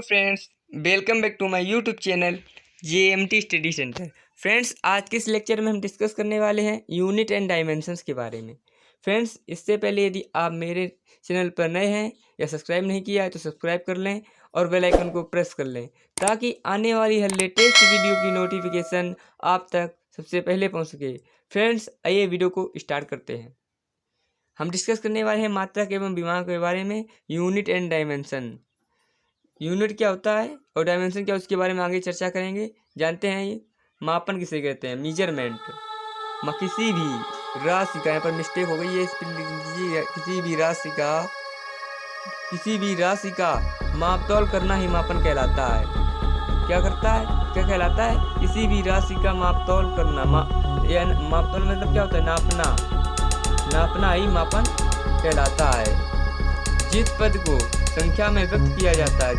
Hello friends, welcome back to my YouTube channel JMT study centre. Friends, आज के इस lecture में हम डिस्कस करने वाले हैं यूनिट एंड डायमेंशंस के बारे में। फ्रेंड्स, इससे पहले यदि आप मेरे चैनल पर नए हैं या सब्सक्राइब नहीं किया है तो सब्सक्राइब कर लें और बेल आइकन को प्रेस कर लें ताकि आने वाली हर लेटेस्ट वीडियो की नोटिफिकेशन आप तक सबसे पहले पहुँच सके। फ्रेंड्स, आइए वीडियो को स्टार्ट करते हैं। हम डिस्कस करने वाले हैं मात्रक एवं विमानक के बारे में, यूनिट एंड डायमेंशन। यूनिट क्या होता है और डायमेंशन क्या, उसके बारे में आगे चर्चा करेंगे। जानते हैं ये मापन किसे कहते हैं, मेजरमेंट। किसी भी राशि का, यहाँ पर मिस्टेक हो गई है, इस पर लिख लीजिए, किसी भी राशि का मापतोल करना ही मापन कहलाता है। क्या करता है, क्या कहलाता है? किसी भी राशि का मापतोल करना। मापतोल मतलब क्या होता है? नापना ही मापन कहलाता है। जिस पद को संख्या में व्यक्त किया जाता है,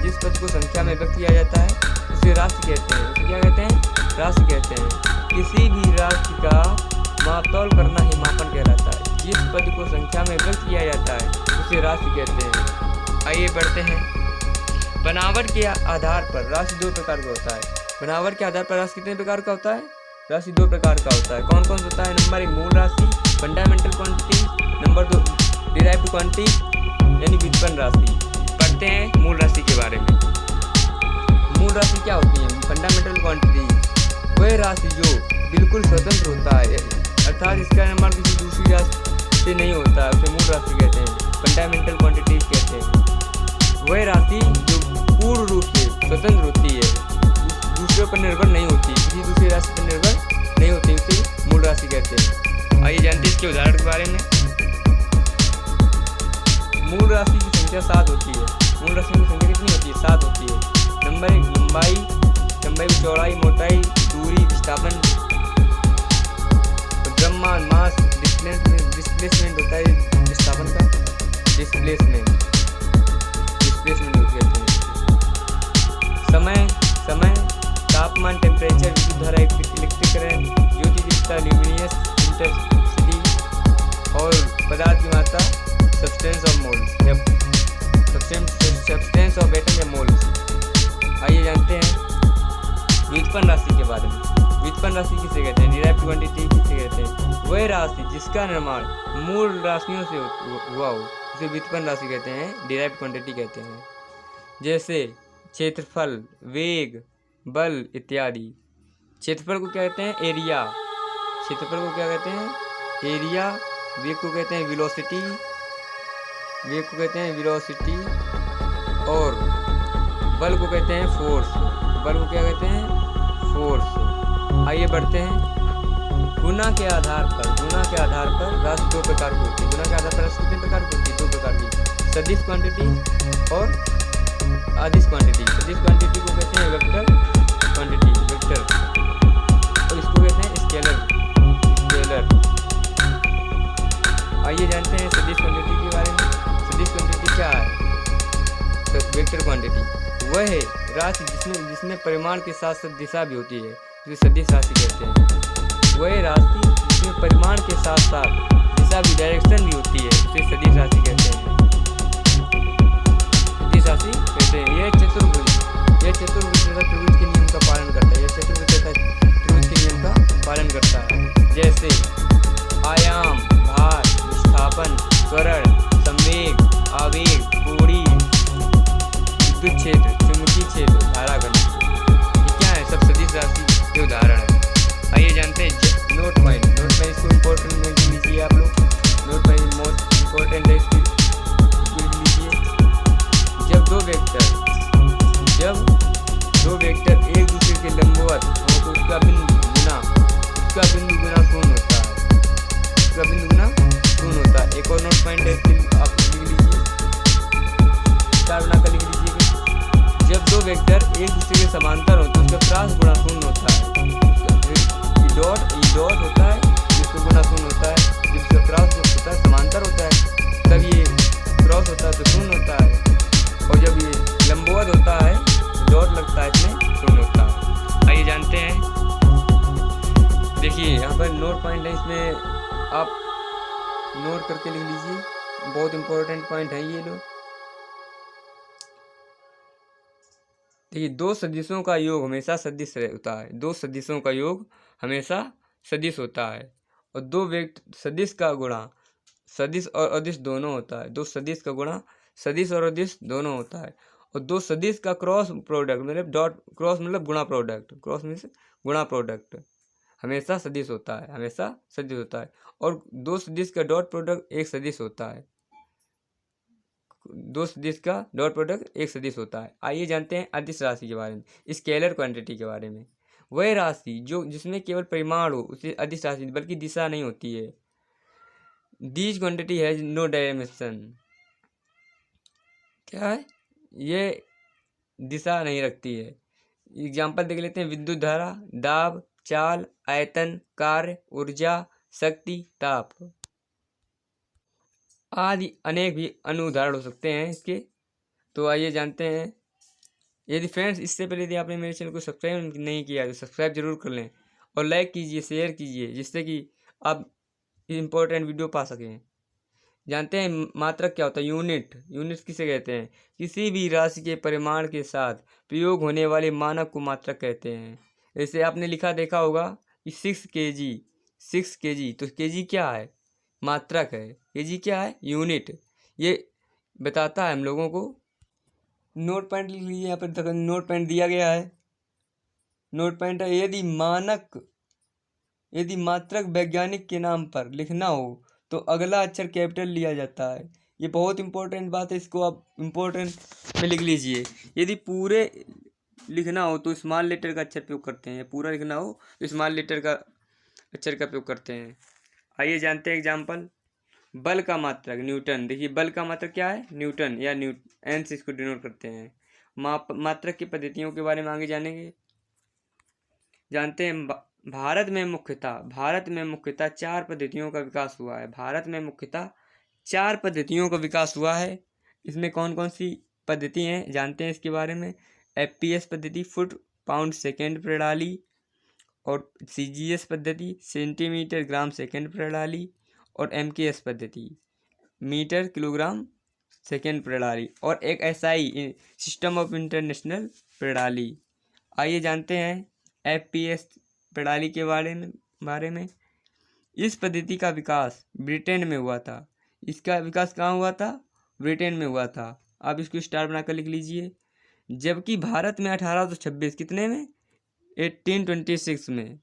उसे राशि कहते हैं। उसे क्या कहते हैं? राशि कहते हैं। किसी भी राशि का मापतोल करना ही मापन कहलाता है। जिस पद को संख्या में व्यक्त किया जाता है उसे राशि कहते हैं। आइए बढ़ते हैं। बनावट के आधार पर राशि दो प्रकार का होता है। बनावट के आधार पर राशि कितने प्रकार का होता है? राशि दो प्रकार का होता है। कौन कौन सा होता है? नंबर 1 मूल राशि, fundamental quantity. Number 2 derived quantity यानी व्युत्पन्न राशि। पढ़ते हैं मूल राशि के बारे में। मूल राशि क्या होती है? फंडामेंटल क्वांटिटी वह राशि जो बिल्कुल स्वतंत्र होता है, अर्थात इसका निर्माण किसी दूसरी राशि से नहीं होता है, उसे मूल राशि कहते हैं, फंडामेंटल क्वांटिटी कहते हैं। वह राशि जो पूर्ण रूप से स्वतंत्र होती है, दूसरे पर निर्भर नहीं होती, किसी दूसरी राशि पर निर्भर नहीं होती, उसे मूल राशि कहते हैं। आइए जानते हैं इसके उदाहरण के बारे में। मूल राशि की संख्या 7 होती है। मूल राशि की संख्या कितनी होती है? 7 होती है। नंबर 1 लंबाई की चौड़ाई, मोटाई, दूरी, विस्थापन, द्रव्यमान, मास, डिस्प्लेसमेंट होता है विस्थापन का, डिस्प्लेसमेंट कहते हैं। समय, तापमान, टेम्परेचर, विद्युत धारा, इलेक्ट्रिक करंट, ज्योति दीप्तता, ल्यूमिनियस, इंटेंसिटी और पदार्थ की मात्रा, सब्सटेंस ऑफ मोल्स या सब्सटेंस ऑफ एटम या मोल्स। आइए जानते हैं व्युत्पन्न राशि के बारे में। व्युत्पन्न राशि किसे कहते हैं? डिराइव्ड क्वांटिटी किसे कहते हैं? वह राशि जिसका निर्माण मूल राशियों से हुआ हो उसे व्युत्पन्न राशि कहते हैं, डिराइव्ड क्वांटिटी कहते हैं। जैसे क्षेत्रफल, वेग, बल इत्यादि। क्षेत्रफल को क्या कहते हैं? एरिया। क्षेत्रफल को क्या कहते हैं? एरिया। वेग को कहते हैं वेलोसिटी, और बल को कहते हैं फोर्स। बल को क्या कहते हैं? फोर्स। आइए बढ़ते हैं। गुना के आधार पर राशि दो प्रकार की होती है। गुना के आधार पर राशि कितने प्रकार की होती है? दो प्रकार की, सदिश क्वांटिटी और अदिश क्वांटिटी। सदिश क्वांटिटी को कहते हैं वेक्टर क्वांटिटी, और इसको कहते हैं स्केलर। आइए जानते हैं सदिश क्वांटिटी के बारे में। सदिश क्वांटिटी क्या है? वेक्टर क्वांटिटी वह है राशि जिसमें परिमाण के साथ साथ दिशा भी होती है, उसे सदिश राशि कहते हैं। वह राशि जिसमें परिमाण के साथ साथ दिशा भी, डायरेक्शन भी होती है, उसे सदिश राशि कहते हैं। सदिश राशि कहते हैं। यह चतुर्भुज तथा त्रिभुज के नियम का पालन करता है। जैसे आयाम, भार, विस्थापन, त्वरण, संवेग, आवेग, कोणीय, विद्युत क्षेत्र, चुंबकीय क्षेत्र, धारा घनत्व। ये क्या है? सब सदिश राशि के उदाहरण है। आइए जानते हैं नोट पॉइंट। इसको इम्पोर्टेंट लीजिए आप लोग। नोट पॉइंट मोस्ट इम्पोर्टेंट है, इसको लीजिए। जब दो वेक्टर एक दूसरे के लंबवत हो तो उसका बिंदु गुना शून्य होता है। एक और नोट पॉइंट है, आप लिख लीजिए, चार बनाकर लिख लीजिए। जब दो वेक्टर एक दूसरे के समांतर हो तो उसका क्रॉस गुणा शून्य होता है। डॉट होता है जिसका गुणा शून्य होता है। जब इसका क्रॉस होता है, समांतर होता है, तब ये क्रॉस होता है तो शून्य होता है, और जब ये लंबवत होता है डॉट लगता है, इसमें शून्य होता है। आइए जानते हैं। देखिए यहाँ पर नोट पॉइंट है, इसमें आप नोट करके लिख लीजिए। बहुत इंपॉर्टेंट पॉइंट है ये लोग। देखिए, दो सदिशों का योग हमेशा सदिश होता है। दो सदिशों का योग हमेशा सदिश होता है। और दो व्यक्ति सदिश का गुणा सदिश और अदिश दोनों होता है। दो सदिश का गुणा सदिश और अदिश दोनों होता है। और दो सदिश का क्रॉस प्रोडक्ट मतलब डॉट क्रॉस मतलब गुणा प्रोडक्ट, क्रॉस मीन्स गुणा प्रोडक्ट हमेशा सदिश होता है, हमेशा सदिश होता है। और दो सदिश का डॉट प्रोडक्ट एक सदिश होता है। दो सदिश का डॉट प्रोडक्ट एक सदिश होता है। आइए जानते हैं अदिश राशि के बारे में, स्केलर क्वांटिटी के बारे में। वह राशि जो जिसमें केवल परिमाण हो उसे अदिश राशि बल्कि दिशा नहीं होती है। This quantity has no dimension. क्या है? ये दिशा नहीं रखती है। एग्जाम्पल देख लेते हैं। विद्युत धारा, दाब, चाल, आयतन, कार्य, ऊर्जा, शक्ति, ताप आदि अनेक भी अन्य उदाहरण हो सकते हैं इसके। तो आइए जानते हैं। यदि फ्रेंड्स इससे पहले यदि आपने मेरे चैनल को सब्सक्राइब नहीं किया तो सब्सक्राइब जरूर कर लें और लाइक कीजिए, शेयर कीजिए, जिससे कि आप इम्पोर्टेंट वीडियो पा सकें। जानते हैं मात्रक क्या होता है? यूनिट। यूनिट किसे कहते हैं? किसी भी राशि के परिमाण के साथ प्रयोग होने वाले मानक को मात्रक कहते हैं। जैसे आपने लिखा देखा होगा कि 6 kg, 6 kg, तो kg क्या है? मात्रक है। kg क्या है? यूनिट। ये बताता है हम लोगों को। नोट पॉइंट लिख लीजिए, यहाँ पर नोट पॉइंट दिया गया है। नोट पॉइंट है, यदि मात्रक वैज्ञानिक के नाम पर लिखना हो तो अगला अक्षर कैपिटल लिया जाता है। ये बहुत इंपॉर्टेंट बात है, इसको आप इम्पोर्टेंट में लिख लीजिए। यदि पूरे लिखना हो तो स्मॉल लेटर का अक्षर प्रयोग करते हैं। पूरा लिखना हो तो स्मॉल लेटर का अक्षर का प्रयोग करते हैं। आइए जानते हैं एग्जाम्पल। बल का मात्रक न्यूटन। देखिए, बल का मात्रक क्या है? न्यूटन या एन से इसको डिनोट करते हैं। मात्रक की पद्धतियों के बारे में आगे जानेंगे। जानते हैं भारत में मुख्यतः 4 पद्धतियों का विकास हुआ है। भारत में मुख्यतः 4 पद्धतियों का विकास हुआ है। इसमें कौन कौन सी पद्धति हैं जानते हैं इसके बारे में। FPS पद्धति, फुट पाउंड सेकेंड प्रणाली, और CGS पद्धति, सेंटीमीटर ग्राम सेकेंड प्रणाली, और MKS पद्धति, मीटर किलोग्राम सेकेंड प्रणाली, और एक SI सिस्टम ऑफ इंटरनेशनल प्रणाली। आइए जानते हैं FPS प्रणाली के बारे में। इस पद्धति का विकास ब्रिटेन में हुआ था। इसका विकास कहाँ हुआ था? ब्रिटेन में हुआ था। आप इसको स्टार बनाकर लिख लीजिए। जबकि भारत में 1826 कितने में 1826 में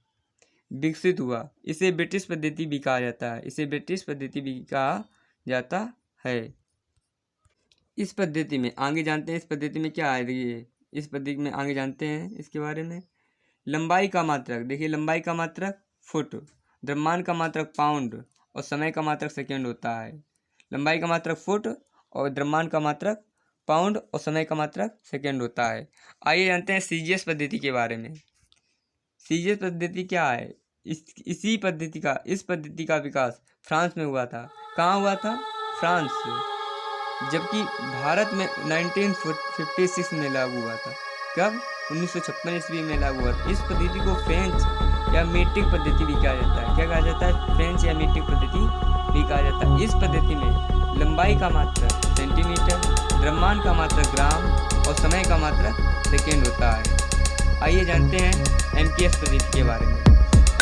विकसित हुआ। इसे ब्रिटिश पद्धति भी कहा जाता है। इसे ब्रिटिश पद्धति भी कहा जाता है। इस पद्धति में आगे जानते हैं इस पद्धति में क्या है। इस पद्धति में आगे जानते हैं इसके बारे में। लंबाई का मात्रक। देखिए, लंबाई का मात्रक फुट, द्रव्यमान का मात्रक पाउंड, और समय का मात्रक सेकेंड होता है। लंबाई का मात्रक फुट और द्रव्यमान का मात्रक पाउंड और समय का मात्रक सेकेंड होता है। आइए जानते हैं CGS पद्धति के बारे में। CGS पद्धति क्या है? इस पद्धति का विकास फ्रांस में हुआ था। कहाँ हुआ था? फ्रांस। जबकि भारत में 1956 में लागू हुआ था। कब? 1956 ईस्वी में लागू हुआ था। इस पद्धति को फ्रेंच या मीट्रिक पद्धति भी कहा जाता है। क्या कहा जाता है? फ्रेंच या मीट्रिक पद्धति भी कहा जाता है। इस पद्धति में लंबाई का मात्रक सेंटीमीटर, द्रव्यमान का मात्रक ग्राम और समय का मात्रक सेकेंड होता है। आइए जानते हैं MKS पद्धति के बारे में।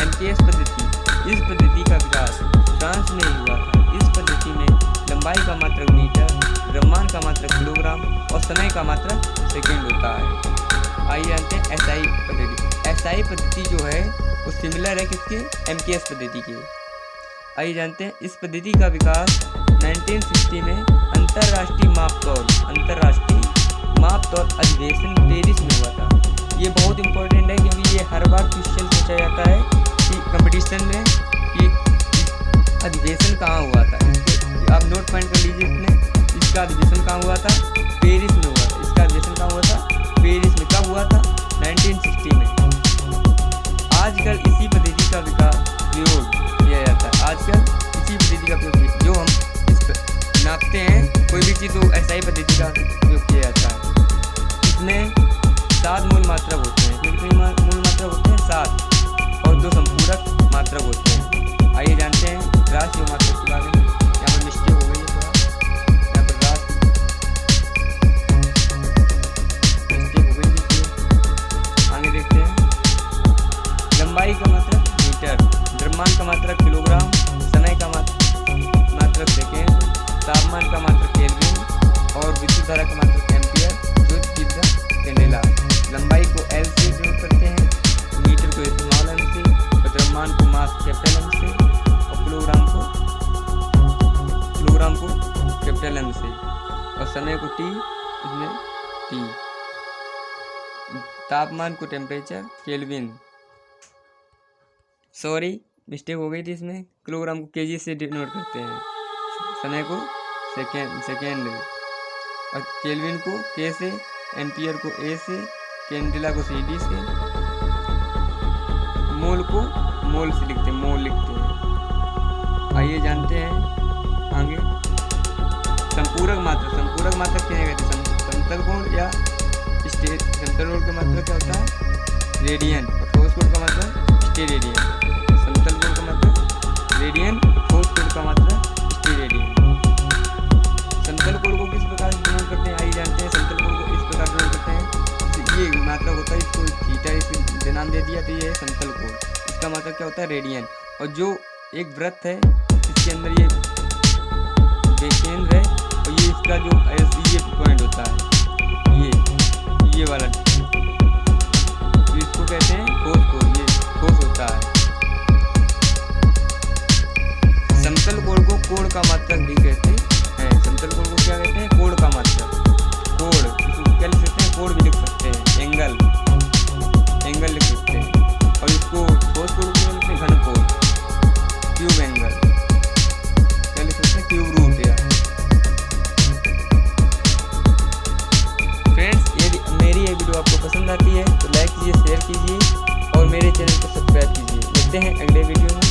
MKS पद्धति, इस पद्धति का विकास फ्रांस में ही हुआ था। इस पद्धति में लंबाई का मात्रक मीटर, द्रव्यमान का मात्रक किलोग्राम और समय का मात्रक सेकेंड होता है। आइए जानते हैं SI पद्धति। SI पद्धति जो है वो सिमिलर है किसके? MKS पद्धति के। आइए जानते हैं इस पद्धति का विकास 1960 में अंतर्राष्ट्रीय मापतौल अधिवेशन पेरिस में हुआ था। ये बहुत इंपॉर्टेंट है क्योंकि ये हर बार क्वेश्चन पूछा जाता है कि कंपटीशन में कि अधिवेशन कहाँ हुआ था। आप नोट पॉइंट कर लीजिए इसमें। इसका अधिवेशन कहाँ हुआ था? पेरिस में हुआ था। इसका अधिवेशन कहाँ हुआ था? पेरिस में। कब हुआ था? 1960 में। आजकल इसी पद्धति का प्रयोग किया जाता है। आजकल इसी पद्धति का प्रयोग जो हम नापते हैं कोई भी चीज़ तो SI पद्धति का प्रयोग किया जाता है। इसमें 7 मूल मात्रक होते हैं। कितने मूल मात्रक होते हैं? 7, और 2 संपूरक मात्रक होते हैं। आइए जानते हैं राशि और मात्रक के बारे में। यहाँ पर मिस्टेक हो गई है थोड़ा, यहाँ पर राशि मिस्टेक हो गई। द्रव्यमान का मात्रक किलोग्राम, समय का मात्रक सेकेंड, तापमान का मात्रक केल्विन और विद्युत धारा का मात्रक एम्पियर। जो कीप द कैंडेला। लंबाई को L से डिनोट करते हैं, मीटर को स्मॉल m से, और द्रव्यमान को मास कैपिटल M से, और किलोग्राम को कैपिटल M से, और समय को T, इसमें T। तापमान को टेम्परेचर केल्विन, सॉरी मिस्टेक हो गई थी इसमें, किलोग्राम को केजी से डिनोट करते हैं, समय को सेकेंड, और केल्विन को K से, एम्पियर को A से, कैंडेला को CD से, मोल को मोल से लिखते हैं, मोल लिखते हैं। आइए जानते हैं आगे। संपूरक मात्रक क्या कहते हैं? समतल कोण या समतल कोण का मात्रक क्या होता है? रेडियन। और ठोस कोण का मात्रक स्टेरेडियन। समतल कोण का मात्रक रेडियन, ठोस कोण का मात्रक स्टेरेडियन। समतल कोण को किस प्रकार से डिनोट करते हैं? आइए जानते हैं। समतल कोण को इस प्रकार डिनोट करते हैं, ये मात्रक होता है, इसको थीटा इसके नाम दे दिया, तो ये है समतल कोण। इसका मात्रक क्या होता है? रेडियन। और जो एक वृत्त है, इसके अंदर ये केंद्र है, और ये इसका जो ये पॉइंट होता है, ये वाला, तो इसको कहते हैं ठोस कोण। ये ठोस होता है। समतल कोण को कोण का मात्रक भी कहते हैं। समतल कोण को क्या कहते हैं? कोण का मात्रक। कोण, इसको क्या लिख सकते हैं? कोण भी लिख सकते हैं, एंगल लिख सकते हैं। और इसको ठोस कोण को लिखते हैं घन कोण, क्यूब एंगल, क्या लिख सकते हैं? Cube root. या फ्रेंड्स, यदि मेरी ये वीडियो आपको पसंद आती है तो लाइक कीजिए, शेयर कीजिए और मेरे चैनल को सब्सक्राइब कीजिए। मिलते हैं अगले वीडियो में।